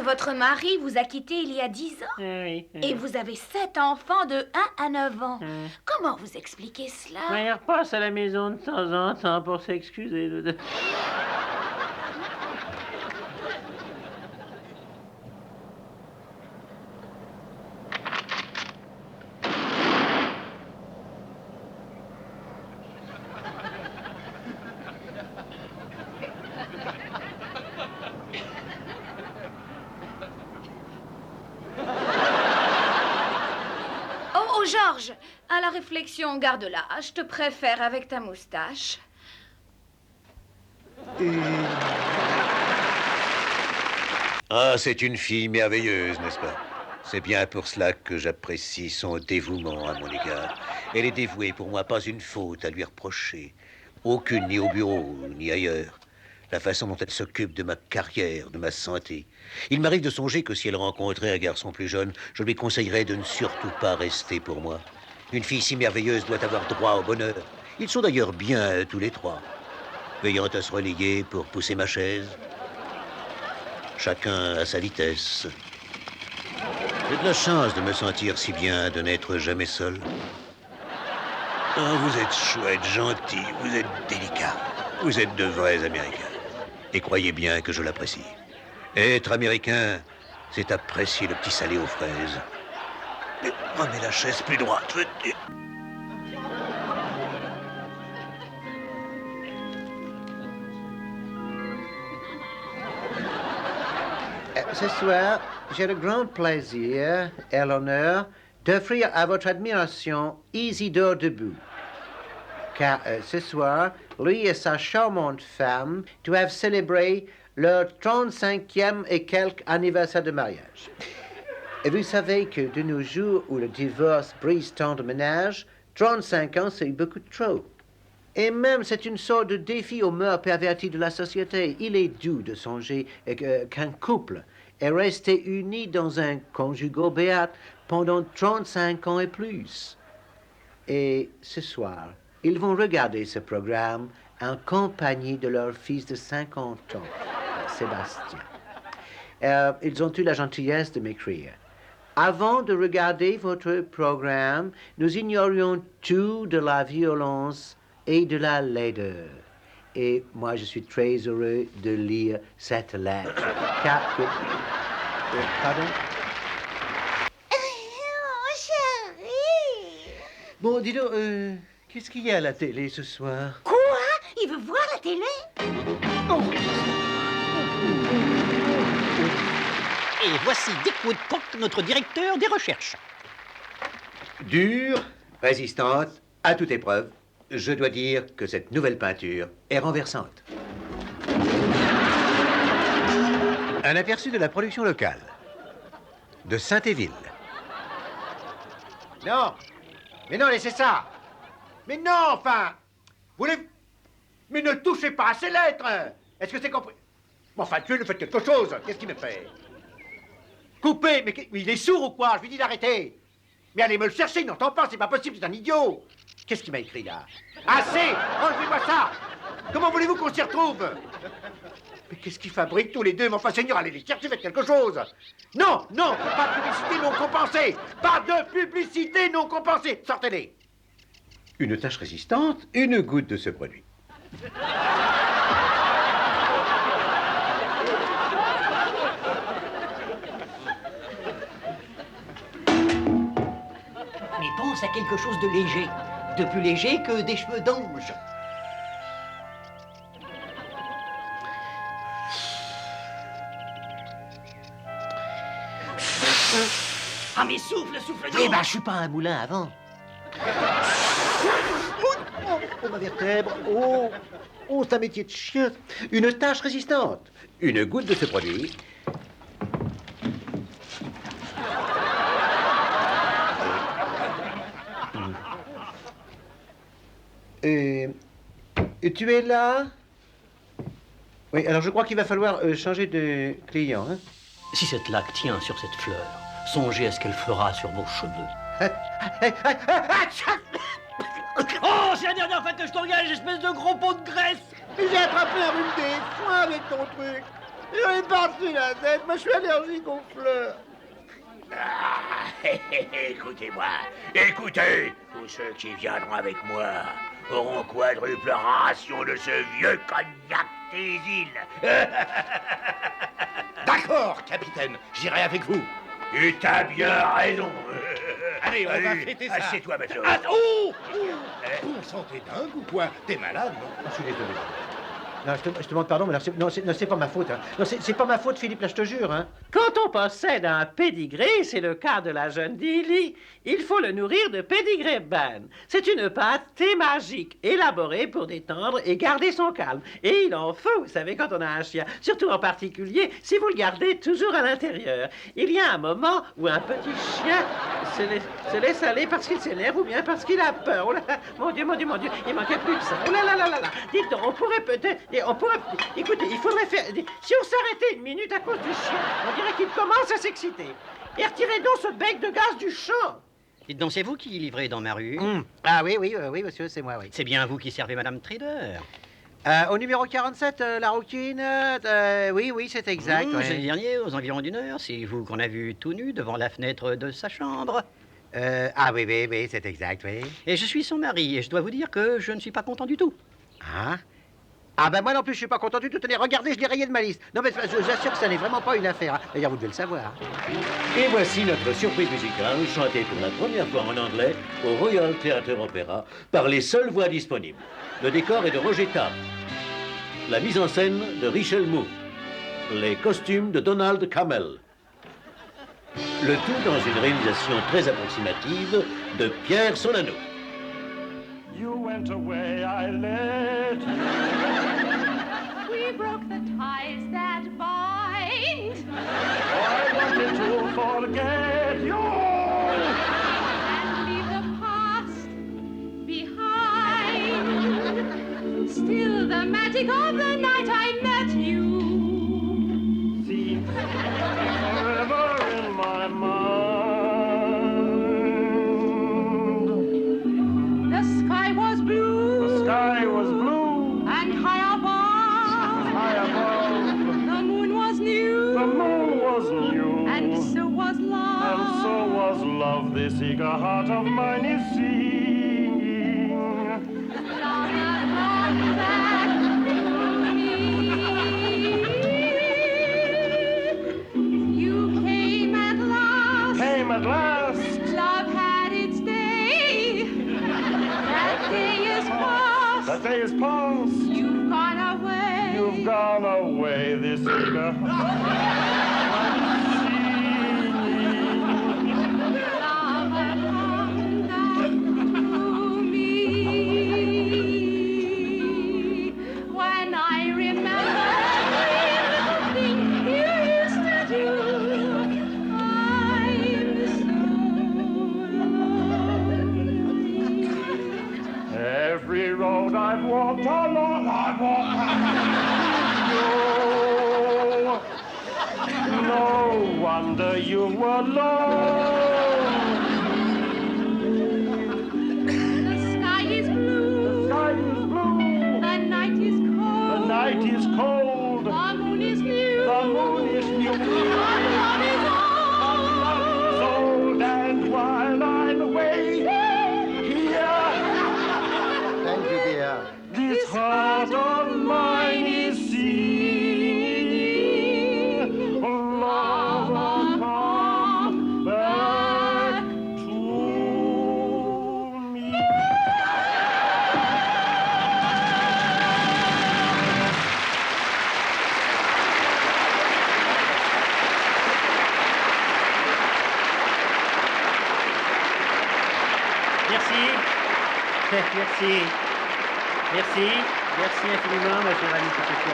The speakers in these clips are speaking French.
votre mari vous a quitté il y a 10 ans. Oui. Et vous avez 7 enfants de 1 à 9 ans. Comment vous expliquez cela? Il repasse à la maison de temps en temps pour s'excuser. Oh, Georges, à la réflexion, garde-la. Je te préfère avec ta moustache. Ah, c'est une fille merveilleuse, n'est-ce pas? C'est bien pour cela que j'apprécie son dévouement à mon égard. Elle est dévouée pour moi, pas une faute à lui reprocher. Aucune, ni au bureau, ni ailleurs. La façon dont elle s'occupe de ma carrière, de ma santé. Il m'arrive de songer que si elle rencontrait un garçon plus jeune, je lui conseillerais de ne surtout pas rester pour moi. Une fille si merveilleuse doit avoir droit au bonheur. Ils sont d'ailleurs bien tous les trois, veillant à se relayer pour pousser ma chaise. Chacun à sa vitesse. J'ai de la chance de me sentir si bien, de n'être jamais seul. Oh, vous êtes chouette, gentil, vous êtes délicat. Vous êtes de vrais Américains. Et croyez bien que je l'apprécie. Être Américain, c'est apprécier le petit salé aux fraises. Mais prenez la chaise plus droite. Ce soir, j'ai le grand plaisir et l'honneur d'offrir à votre admiration Isidore Debout. Car ce soir, lui et sa charmante femme doivent célébrer leur 35e et quelques anniversaire de mariage. Et vous savez que de nos jours où le divorce brise tant de ménages, 35 ans, c'est beaucoup trop. Et même, c'est une sorte de défi aux mœurs perverties de la société. Il est doux de songer qu'un couple est resté uni dans un conjugal béat pendant 35 ans et plus. Et ce soir, ils vont regarder ce programme en compagnie de leur fils de 50 ans, Sébastien. Ils ont eu la gentillesse de m'écrire. Avant de regarder votre programme, nous ignorions tout de la violence et de la laideur. Et moi, je suis très heureux de lire cette lettre. Pardon? Oh, chérie! Bon, dis donc, qu'est-ce qu'il y a à la télé ce soir? Quoi? Il veut voir la télé? Oh. Et voici Dick Woodcock, notre directeur des recherches. Dure, résistante, à toute épreuve. Je dois dire que cette nouvelle peinture est renversante. Un aperçu de la production locale. De Saint-Éville. Non! Mais non, laissez ça! Mais non, enfin! Vous les... Mais ne touchez pas à ces lettres! Est-ce que c'est compris? Bon, enfin, Dieu, faites quelque chose! Qu'est-ce qu'il me fait? Coupez! Mais il est sourd ou quoi? Je lui dis d'arrêter! Mais allez me le chercher, il n'entend pas, c'est pas possible, c'est un idiot! Qu'est-ce qu'il m'a écrit là? Assez! Enlevez-moi ça! Comment voulez-vous qu'on s'y retrouve? Mais qu'est-ce qu'ils fabriquent tous les deux? Mais enfin, Seigneur, allez les chercher, faites quelque chose! Non, non, pas de publicité non compensée! Pas de publicité non compensée! Sortez-les! Une tache résistante, une goutte de ce produit. Mais pense à quelque chose de léger. De plus léger que des cheveux d'ange. Ah, mais souffle donc! Eh ben, je suis pas un moulin avant. Oh, ma vertèbre. Oh, c'est un métier de chien. Une tache résistante, une goutte de ce produit. Et tu es là? Oui, alors je crois qu'il va falloir changer de client. Hein? Si cette laque tient sur cette fleur, songez à ce qu'elle fera sur vos cheveux. Oh, c'est la dernière fois que je t'engage, espèce de gros pot de graisse! Mais j'ai attrapé un rhume des foins avec ton truc. J'en ai par-dessus la tête. Moi, je suis allergique aux fleurs. Écoutez-moi, écoutez, tous ceux qui viendront avec moi auront quadruple ration de ce vieux cognac des îles. D'accord, capitaine, j'irai avec vous. Et t'as bien raison. Allez, on va fêter ça. Assieds-toi, Matos. Ah, oh, Bon sang, t'es dingue ou quoi? T'es malade, non? Je suis désolé. Non, je te demande pardon, mais alors c'est pas ma faute. Hein. Non, c'est pas ma faute, Philippe, là, je te jure. Hein. Quand on possède un pédigré, c'est le cas de la jeune Dilly, il faut le nourrir de pédigré ban. C'est une pâte thé magique, élaborée pour détendre et garder son calme. Et il en faut, vous savez, quand on a un chien, surtout en particulier si vous le gardez toujours à l'intérieur. Il y a un moment où un petit chien se laisse aller parce qu'il s'énerve ou bien parce qu'il a peur. Oh là là, mon Dieu, il manquait plus que ça. Oh là là là là là. Dites donc, on pourrait peut-être... Écoutez, il faudrait faire... Si on s'arrêtait une minute à cause du chien, on dirait qu'il commence à s'exciter. Et retirez donc ce bec de gaz du champ. Dites donc, c'est vous qui livrez dans ma rue? Ah oui, monsieur, c'est moi, oui. C'est bien vous qui servez Madame Trader. Au numéro 47, la rouquine, oui, c'est exact. Ouais. Jeudi dernier, aux environs d'une heure, c'est vous qu'on a vu tout nu devant la fenêtre de sa chambre. Oui, c'est exact, oui. Et je suis son mari, et je dois vous dire que je ne suis pas content du tout. Ah ben moi non plus, je suis pas content du tout. Tenez, regardez, je l'ai rayé de ma liste. Non mais je vous assure que ça n'est vraiment pas une affaire. Hein. D'ailleurs, vous devez le savoir. Et voici notre surprise musicale, chantée pour la première fois en anglais au Royal Theatre Opera par les seules voix disponibles. Le décor est de Roger Tapp. La mise en scène de Richel Moore. Les costumes de Donald Cammell. Le tout dans une réalisation très approximative de Pierre Solano. You went away, I let you. We broke the ties that bind. I wanted to forget you. And leave the past behind. Still the magic of the night I met you. Seems forever in my mind. The sky was blue. The sky was blue. And high above. High above. The moon was new. The moon was new. And so was love. And so was love. This eager heart of mine is singing. Love has gone back to me. You came at last. Came at last. Love had its day. That day is past. That day is past. You've gone away. You've gone away, this eager Love had come back to me. When I remember every little thing you used to do, I'm so lonely. Every road I've walked along, I've walked past you. No wonder you were alone. The sky is blue. The sky is blue. The night is cold. The night is cold. The moon is new. The moon is new. Our love is old. Old, and while I'm away here, Thank you, dear. this heart of mine is singing. Love will come back to me. Merci. Merci infiniment, ma chère amie Pétition.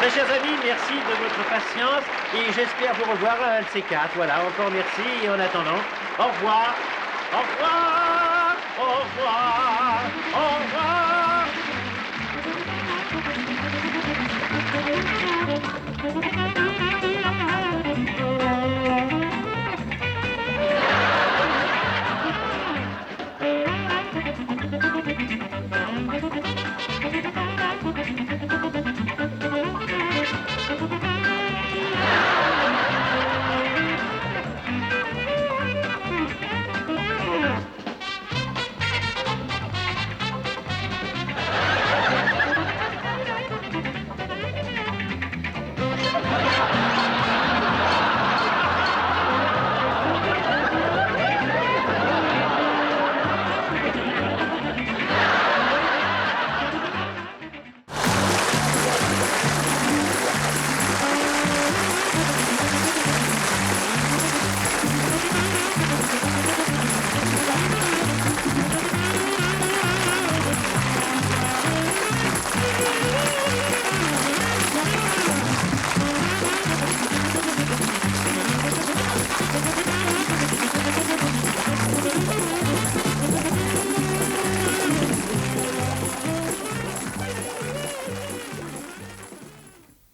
Mes chers amis, merci de votre patience et j'espère vous revoir un de ces quatre. Voilà, encore merci et en attendant, au revoir, au revoir, au revoir, au revoir.